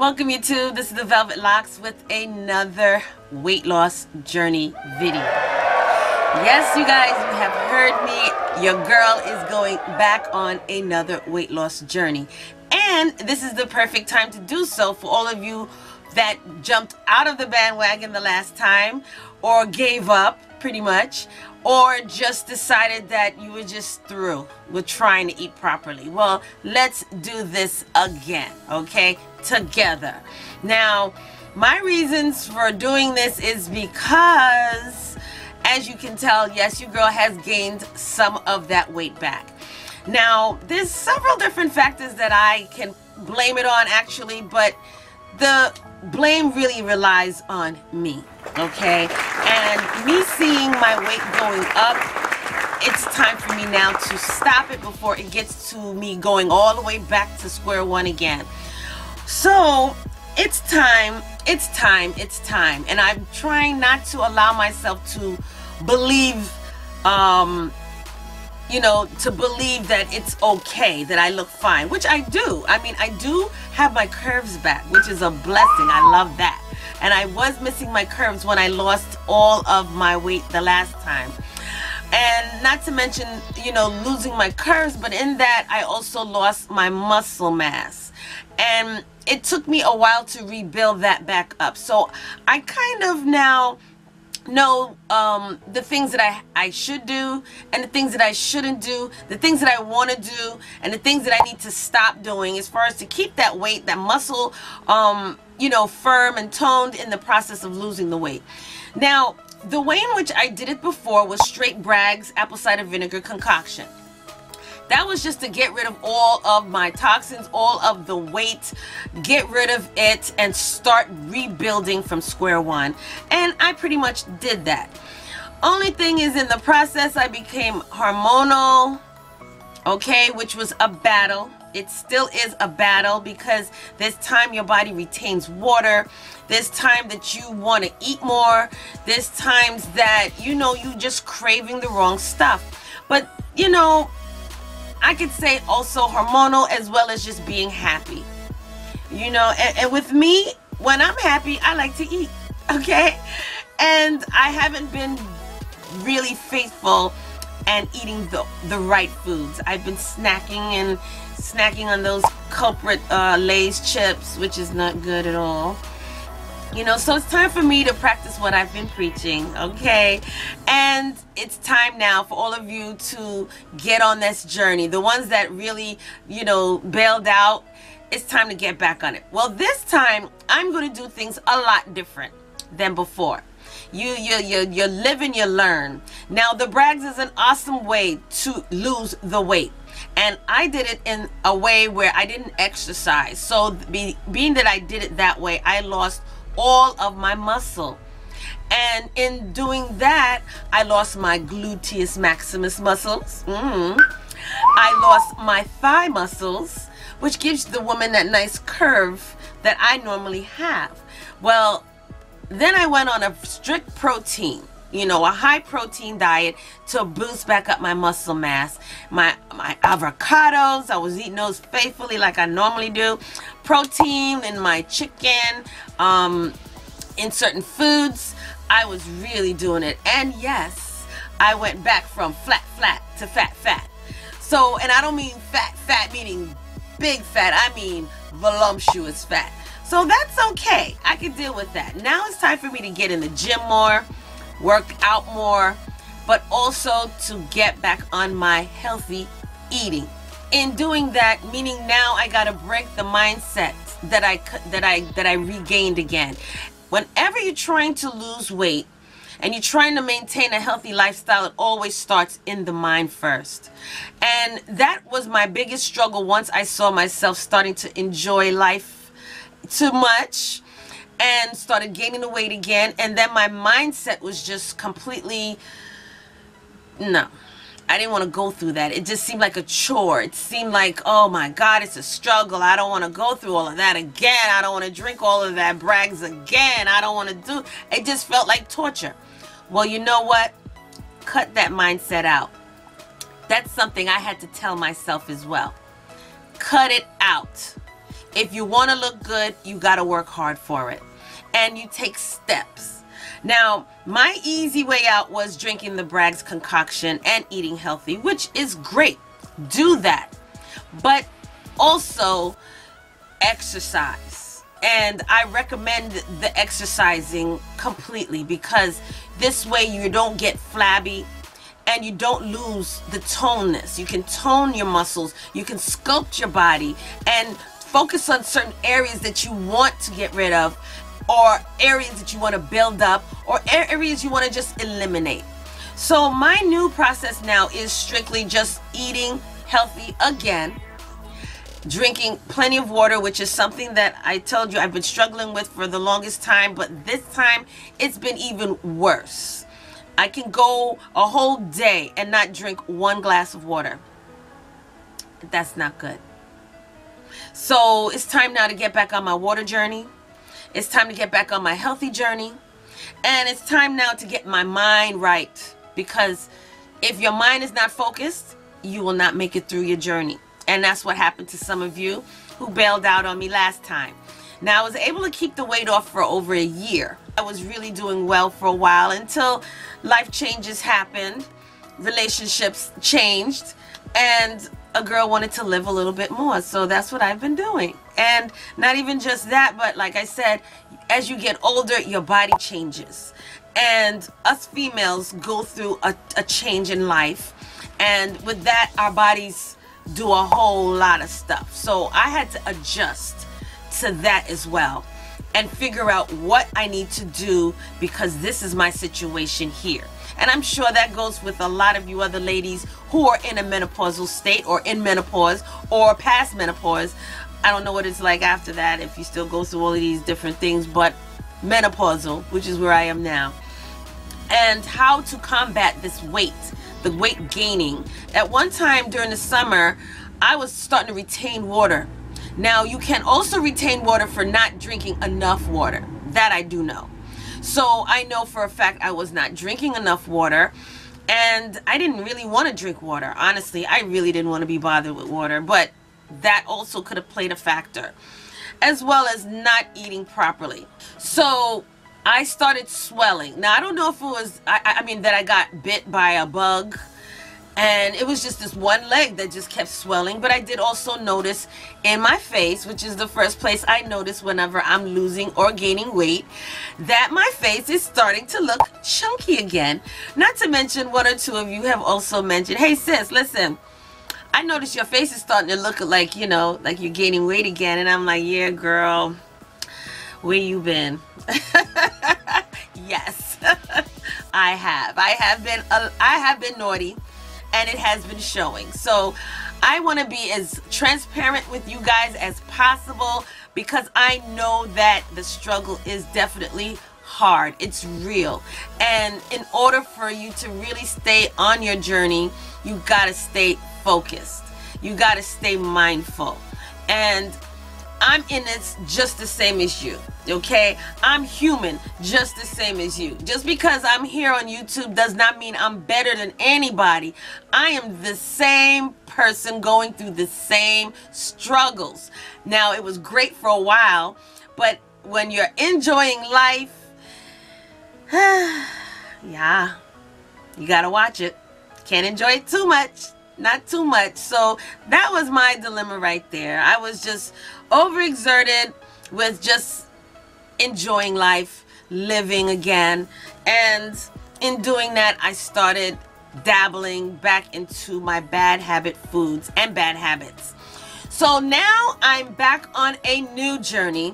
Welcome YouTube. This is the Velvet Locks with another weight loss journey video. Yes, you guys, you have heard me. Your girl is going back on another weight loss journey. And this is the perfect time to do so for all of you that jumped out of the bandwagon the last time or gave up pretty much, or just decided that you were just through with trying to eat properly. Well, let's do this again, okay? Together. Now, my reasons for doing this is because, as you can tell, yes, your girl has gained some of that weight back. Now, there's several different factors that I can blame it on actually, but the blame really relies on me, okay? And me seeing my weight going up, it's time for me now to stop it before it gets to me going all the way back to square one again. So it's time. And I'm trying not to allow myself to believe, to believe that it's okay, that I look fine, which I do. I mean, I do have my curves back, which is a blessing. I love that. And I was missing my curves when I lost all of my weight the last time. And not to mention, losing my curves, but in that I also lost my muscle mass. And it took me a while to rebuild that back up. So I kind of now know the things that I should do and the things that I shouldn't do, the things that I want to do and the things that I need to stop doing as far as to keep that weight, that muscle, firm and toned in the process of losing the weight. Now, the way in which I did it before was straight Bragg's apple cider vinegar concoction. That was just to get rid of all of my toxins, all of the weight, get rid of it and start rebuilding from square one. And I pretty much did that. Only thing is, in the process, I became hormonal, okay, which was a battle. It still is a battle because there's time your body retains water. There's time that you want to eat more. There's times that, you just craving the wrong stuff. But, I could say also hormonal as well as just being happy. And with me, when I'm happy, I like to eat, okay? And I haven't been really faithful and eating the right foods. I've been snacking on those culprit Lay's chips, which is not good at all. So it's time for me to practice what I've been preaching, okay? And it's time now for all of you to get on this journey. The ones that really, bailed out, it's time to get back on it. Well, this time, I'm going to do things a lot different than before. You live and you learn. Now, the Bragg's is an awesome way to lose the weight. And I did it in a way where I didn't exercise. So being that I did it that way, I lost all of my muscle. And in doing that, I lost my gluteus maximus muscles. I lost my thigh muscles, which gives the woman that nice curve that I normally have. Well, then I went on a strict protein, a high protein diet to boost back up my muscle mass. My avocados, I was eating those faithfully like I normally do. Protein in my chicken, in certain foods, I was really doing it. And yes, I went back from flat to fat. So, and I don't mean fat meaning big fat, I mean voluptuous fat. So that's okay, I can deal with that. Now it's time for me to get in the gym more, work out more, but also to get back on my healthy eating. In doing that, meaning now I gotta break the mindset that I regained again. Whenever you're trying to lose weight and you're trying to maintain a healthy lifestyle, it always starts in the mind first. And that was my biggest struggle once I saw myself starting to enjoy life too much and started gaining the weight again. And then my mindset was just completely, no. I didn't want to go through that. It just seemed like a chore. It seemed like, oh my God, it's a struggle. I don't want to go through all of that again. I don't want to drink all of that Bragg's again. I don't want to do. It just felt like torture. Well, you know what? Cut that mindset out. That's something I had to tell myself as well. Cut it out. If you want to look good, you got to work hard for it. And you take steps. Now, my easy way out was drinking the Bragg's concoction and eating healthy, which is great. Do that. But also exercise. And I recommend the exercising completely, because this way you don't get flabby and you don't lose the toneness. You can tone your muscles, you can sculpt your body, and focus on certain areas that you want to get rid of, or areas that you want to build up, or areas you want to just eliminate. So my new process now is strictly just eating healthy again, drinking plenty of water, which is something that I told you I've been struggling with for the longest time, but this time it's been even worse. I can go a whole day and not drink 1 glass of water. That's not good. So it's time now to get back on my water journey. It's time to get back on my healthy journey. And it's time now to get my mind right, because if your mind is not focused, you will not make it through your journey. And that's what happened to some of you who bailed out on me last time. Now, I was able to keep the weight off for over a year. I was really doing well for a while until life changes happened, relationships changed, and a girl wanted to live a little bit more. So that's what I've been doing. And not even just that, but like I said, as you get older, your body changes. And us females go through a change in life. And with that, our bodies do a whole lot of stuff. So I had to adjust to that as well and figure out what I need to do, because this is my situation here. And I'm sure that goes with a lot of you other ladies who are in a menopausal state, or in menopause, or past menopause. I don't know what it's like after that, if you still go through all of these different things, but menopausal, which is where I am now. And how to combat this weight, the weight gaining. At one time during the summer, I was starting to retain water. Now, you can also retain water for not drinking enough water. That I do know. So I know for a fact I was not drinking enough water, and I didn't really want to drink water. Honestly, I really didn't want to be bothered with water, but that also could have played a factor, as well as not eating properly. So I started swelling. Now, I don't know if it was, I mean, that I got bit by a bug, and it was just this one leg that just kept swelling. But I did also notice in my face, which is the first place I notice whenever I'm losing or gaining weight, that my face is starting to look chunky again. Not to mention, one or two of you have also mentioned, hey sis, listen, I noticed your face is starting to look like, you know, like you're gaining weight again. And I'm like, yeah, girl, where you been? Yes, I have been naughty, and it has been showing. So I want to be as transparent with you guys as possible, because I know that the struggle is definitely hard. It's real. And in order for you to really stay on your journey, you got to stay focused. You got to stay mindful. And I'm in this just the same as you, okay? I'm human just the same as you. Just because I'm here on YouTube does not mean I'm better than anybody. I am the same person going through the same struggles. Now, it was great for a while, but when you're enjoying life, yeah, you gotta watch it. Can't enjoy it too much. Not too much. So that was my dilemma right there. I was just overexerted with just enjoying life, living again. And in doing that, I started dabbling back into my bad habit foods and bad habits. So now I'm back on a new journey.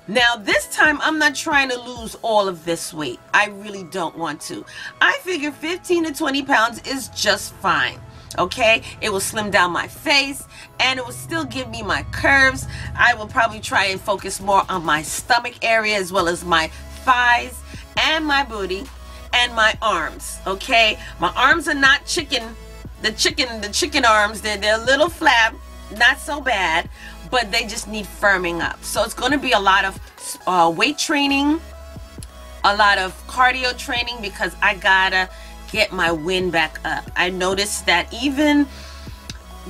Now this time I'm not trying to lose all of this weight. I really don't want to. I figure 15 to 20 pounds is just fine. Okay, it will slim down my face, and it will still give me my curves. I will probably try and focus more on my stomach area, as well as my thighs and my booty and my arms. Okay, my arms are not the chicken arms. They're a little flab, not so bad, but they just need firming up. So it's going to be a lot of weight training, a lot of cardio training, because I gotta get my wind back up. I noticed that even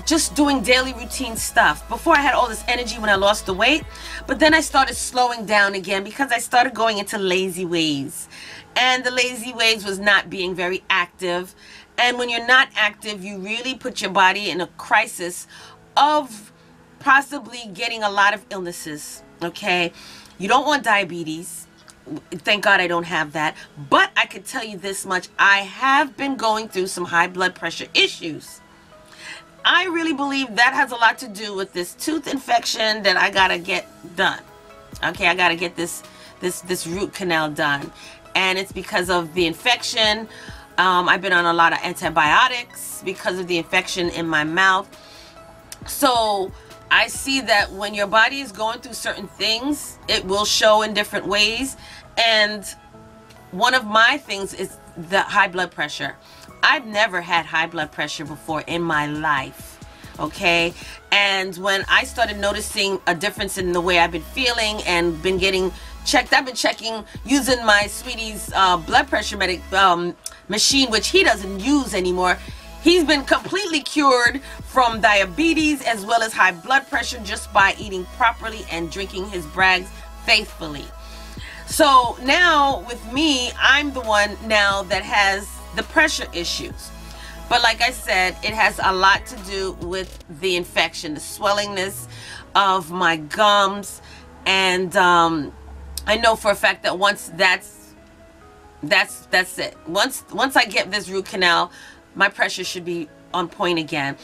just doing daily routine stuff. Before I had all this energy when I lost the weight, but then I started slowing down again because I started going into lazy ways. And the lazy ways was not being very active. And when you're not active, you really put your body in a crisis of possibly getting a lot of illnesses, okay? You don't want diabetes. Thank God I don't have that. But I could tell you this much. I have been going through some high blood pressure issues. I really believe that has a lot to do with this tooth infection that I gotta get done. Okay, I gotta get this root canal done. And it's because of the infection. I've been on a lot of antibiotics because of the infection in my mouth. So I see that when your body is going through certain things, it will show in different ways. And one of my things is the high blood pressure. I've never had high blood pressure before in my life, okay? And when I started noticing a difference in the way I've been feeling and been getting checked, I've been checking using my sweetie's blood pressure machine, which he doesn't use anymore. He's been completely cured from diabetes as well as high blood pressure just by eating properly and drinking his brags faithfully. So now with me, I'm the one now that has the pressure issues. But like I said, it has a lot to do with the infection, the swellingness of my gums. And I know for a fact that once that's it. Once I get this root canal, my pressure should be on point again.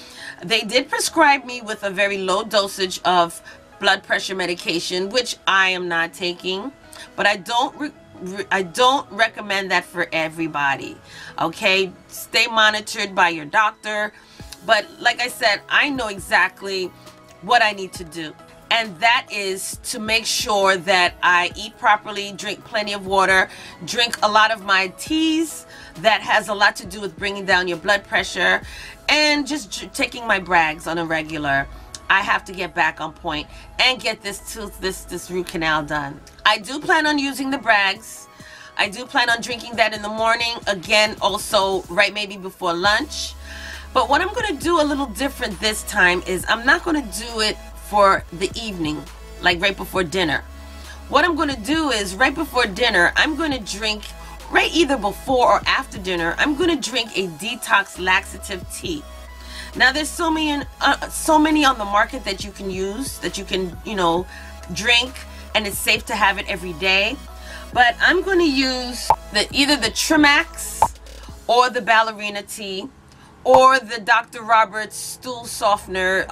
They did prescribe me with a very low dosage of blood pressure medication, which I am not taking, but I don't recommend that for everybody. Okay, stay monitored by your doctor. But like I said, I know exactly what I need to do. And that is to make sure that I eat properly, drink plenty of water, drink a lot of my teas that has a lot to do with bringing down your blood pressure, and just taking my brags on a regular. I have to get back on point and get this root canal done. I do plan on using the brags. I do plan on drinking that in the morning, again also right maybe before lunch. But what I'm going to do a little different this time is I'm not going to do it for the evening, like right before dinner. What I'm going to do is right before dinner, I'm going to drink, right either before or after dinner, I'm going to drink a detox laxative tea. Now there's so many on the market that you can use, that you can, you know, drink, and it's safe to have it every day. But I'm going to use either the Trimax or the Ballerina tea or the Dr. Roberts stool softener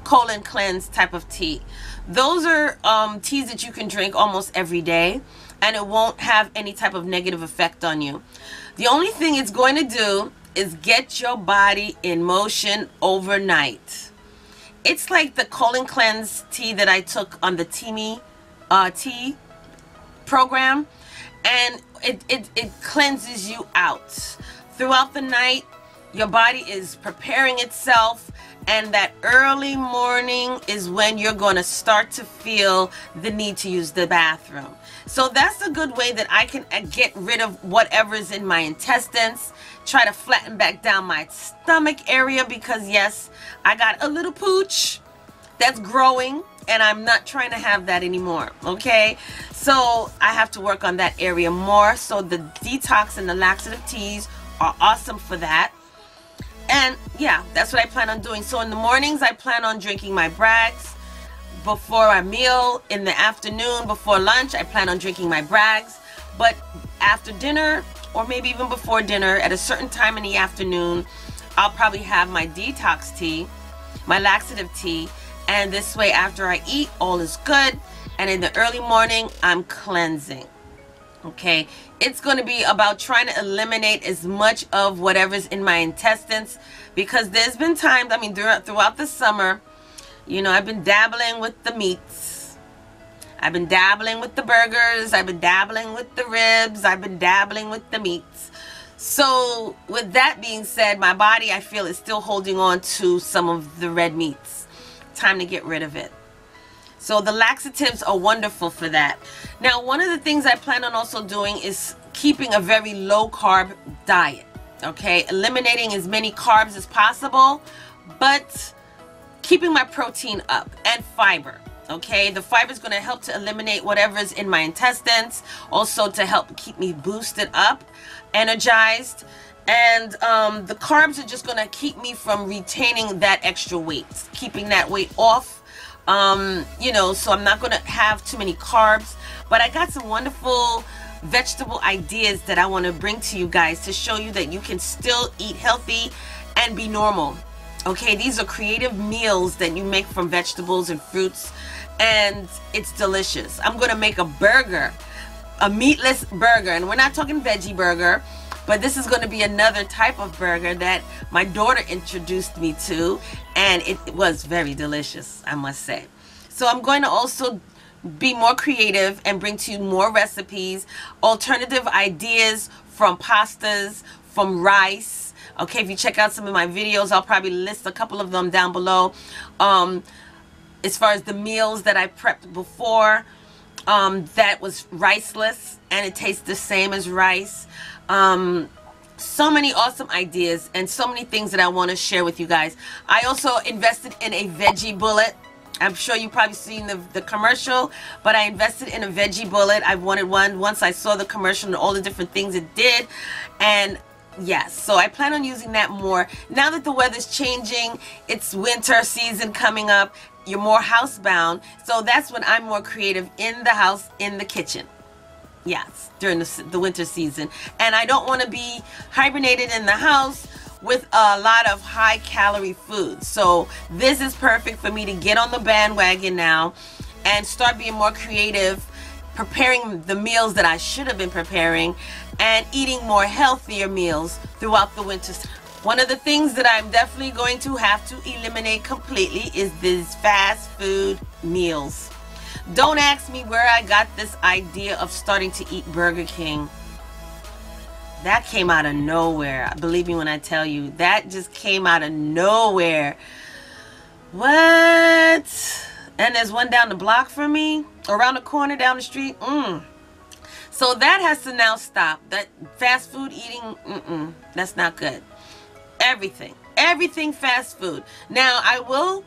colon cleanse type of tea. Those are teas that you can drink almost every day, and it won't have any type of negative effect on you. The only thing it's going to do is get your body in motion overnight. It's like the colon cleanse tea that I took on the tea program, and it cleanses you out. Throughout the night, your body is preparing itself, and that early morning is when you're going to start to feel the need to use the bathroom. So that's a good way that I can get rid of whatever's in my intestines, try to flatten back down my stomach area, because yes, I got a little pooch that's growing and I'm not trying to have that anymore, okay? So I have to work on that area more. So the detox and the laxative teas are awesome for that. And yeah, that's what I plan on doing. So in the mornings, I plan on drinking my brags. Before a meal, in the afternoon, before lunch, I plan on drinking my brags. But after dinner, or maybe even before dinner, at a certain time in the afternoon, I'll probably have my detox tea, my laxative tea. And this way, after I eat, all is good. And in the early morning, I'm cleansing. Okay, it's going to be about trying to eliminate as much of whatever's in my intestines, because there's been times, I mean, throughout the summer, you know, I've been dabbling with the meats. I've been dabbling with the burgers. I've been dabbling with the ribs. I've been dabbling with the meats. So with that being said, my body, I feel, is still holding on to some of the red meats. Time to get rid of it. So the laxatives are wonderful for that. Now, one of the things I plan on also doing is keeping a very low carb diet. Okay, eliminating as many carbs as possible, but keeping my protein up and fiber. Okay, the fiber is going to help to eliminate whatever's in my intestines, also to help keep me boosted up, energized, and the carbs are just going to keep me from retaining that extra weight, keeping that weight off. You know, so I'm not going to have too many carbs, but I got some wonderful vegetable ideas that I want to bring to you guys to show you that you can still eat healthy and be normal. Okay, these are creative meals that you make from vegetables and fruits, and it's delicious. I'm going to make a burger, a meatless burger, and we're not talking veggie burger, but this is going to be another type of burger that my daughter introduced me to, and it was very delicious, I must say. So I'm going to also be more creative and bring to you more recipes, alternative ideas from pastas, from rice. Okay, if you check out some of my videos, I'll probably list a couple of them down below. As far as the meals that I prepped before, that was riceless and it tastes the same as rice. So many awesome ideas and so many things that I want to share with you guys. I also invested in a Veggie Bullet. I'm sure you've probably seen the commercial, but I invested in a Veggie Bullet. I wanted one once I saw the commercial and all the different things it did. And yes, so I plan on using that more. Now that the weather's changing, it's winter season coming up, you're more housebound. So that's when I'm more creative in the house, in the kitchen. Yes, during the winter season. And I don't want to be hibernated in the house with a lot of high calorie food. So this is perfect for me to get on the bandwagon now and start being more creative, preparing the meals that I should have been preparing and eating more healthier meals throughout the winter. One of the things that I'm definitely going to have to eliminate completely is these fast food meals. Don't ask me where I got this idea of starting to eat Burger King. That came out of nowhere. Believe me when I tell you, that just came out of nowhere. What? And there's one down the block from me, around the corner down the street. So that has to now stop. That fast food eating, that's not good. Everything fast food. Now I will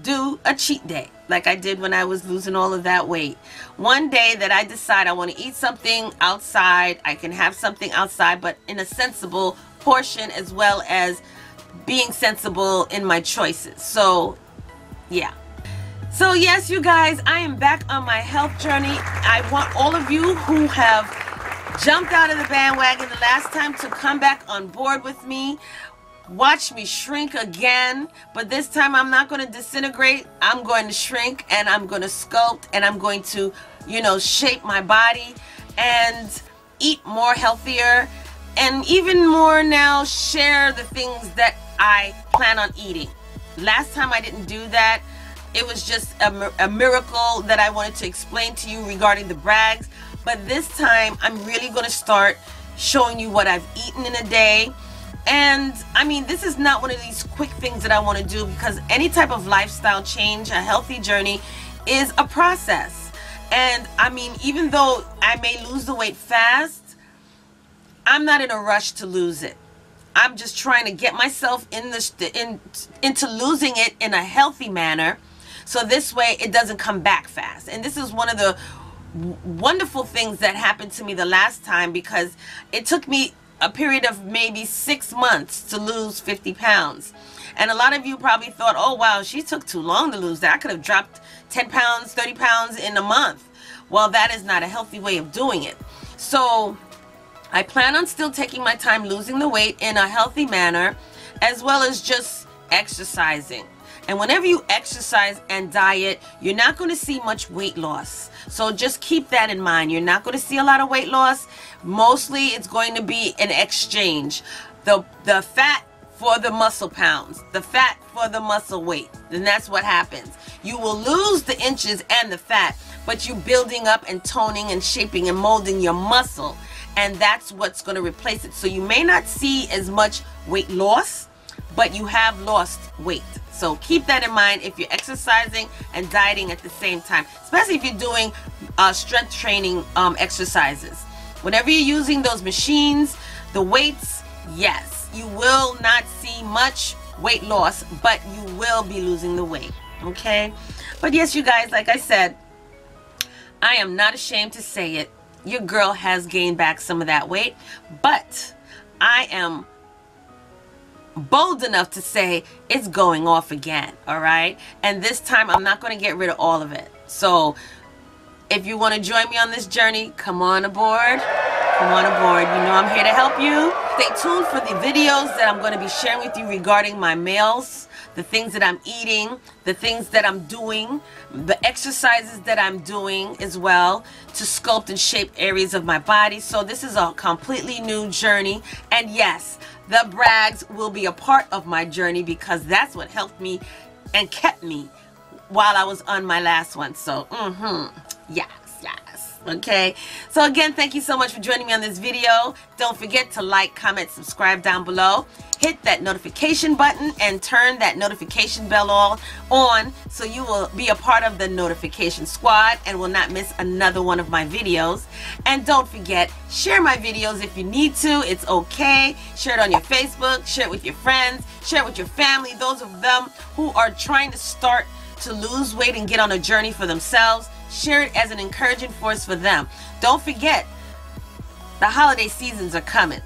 do a cheat day like I did when I was losing all of that weight. One day that I decide I want to eat something outside, I can have something outside, but in a sensible portion, as well as being sensible in my choices. So yeah. So yes, you guys, I am back on my health journey. I want all of you who have jumped out of the bandwagon the last time to come back on board with me. Watch me shrink again, but this time I'm not going to disintegrate. I'm going to shrink and I'm going to sculpt and I'm going to, you know, shape my body and eat more healthier and even more now share the things that I plan on eating. Last time I didn't do that. It was just a miracle that I wanted to explain to you regarding the brags. But this time I'm really going to start showing you what I've eaten in a day. And I mean, this is not one of these quick things that I want to do, because any type of lifestyle change, a healthy journey, is a process. And I mean, even though I may lose the weight fast, I'm not in a rush to lose it. I'm just trying to get myself into losing it in a healthy manner, so this way it doesn't come back fast. And this is one of the wonderful things that happened to me the last time, because it took me a period of maybe 6 months to lose 50 pounds. And a lot of you probably thought, oh wow, she took too long to lose that. I could have dropped 10 pounds, 30 pounds in a month. Well, that is not a healthy way of doing it. So I plan on still taking my time losing the weight in a healthy manner, as well as just exercising. And whenever you exercise and diet, you're not going to see much weight loss. So just keep that in mind. You're not going to see a lot of weight loss. Mostly it's going to be an exchange. The fat for the muscle pounds, the fat for the muscle weight. And that's what happens. You will lose the inches and the fat, but you're building up and toning and shaping and molding your muscle. And that's what's going to replace it. So you may not see as much weight loss, but you have lost weight. So keep that in mind if you're exercising and dieting at the same time, especially if you're doing strength training exercises. Whenever you're using those machines, the weights, yes, you will not see much weight loss, but you will be losing the weight, okay? But yes, you guys, like I said, I am not ashamed to say it. Your girl has gained back some of that weight, but I am bold enough to say it's going off again, all right? And this time I'm not going to get rid of all of it. So if you want to join me on this journey, come on aboard. Come on aboard. You know I'm here to help you. Stay tuned for the videos that I'm going to be sharing with you regarding my meals, the things that I'm eating, the things that I'm doing, the exercises that I'm doing as well to sculpt and shape areas of my body. So this is a completely new journey. And yes, the brags will be a part of my journey because that's what helped me and kept me while I was on my last one. So, yes. Okay, so again, thank you so much for joining me on this video. Don't forget to like, comment, subscribe down below. Hit that notification button and turn that notification bell on so you will be a part of the notification squad and will not miss another one of my videos. And don't forget, share my videos if you need to. It's okay. Share it on your Facebook, share it with your friends, share it with your family, those of them who are trying to start to lose weight and get on a journey for themselves. Share it as an encouraging force for them. Don't forget, the holiday seasons are coming,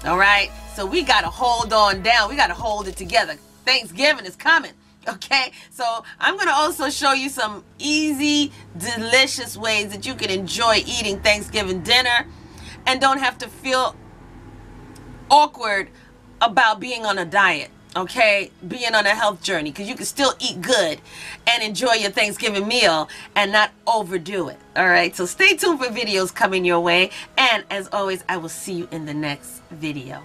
all right? So we got to hold on down. We got to hold it together. Thanksgiving is coming, okay? So I'm going to also show you some easy, delicious ways that you can enjoy eating Thanksgiving dinner and don't have to feel awkward about being on a diet. Okay, being on a health journey, because you can still eat good and enjoy your Thanksgiving meal and not overdo it. All right, so stay tuned for videos coming your way, and as always, I will see you in the next video.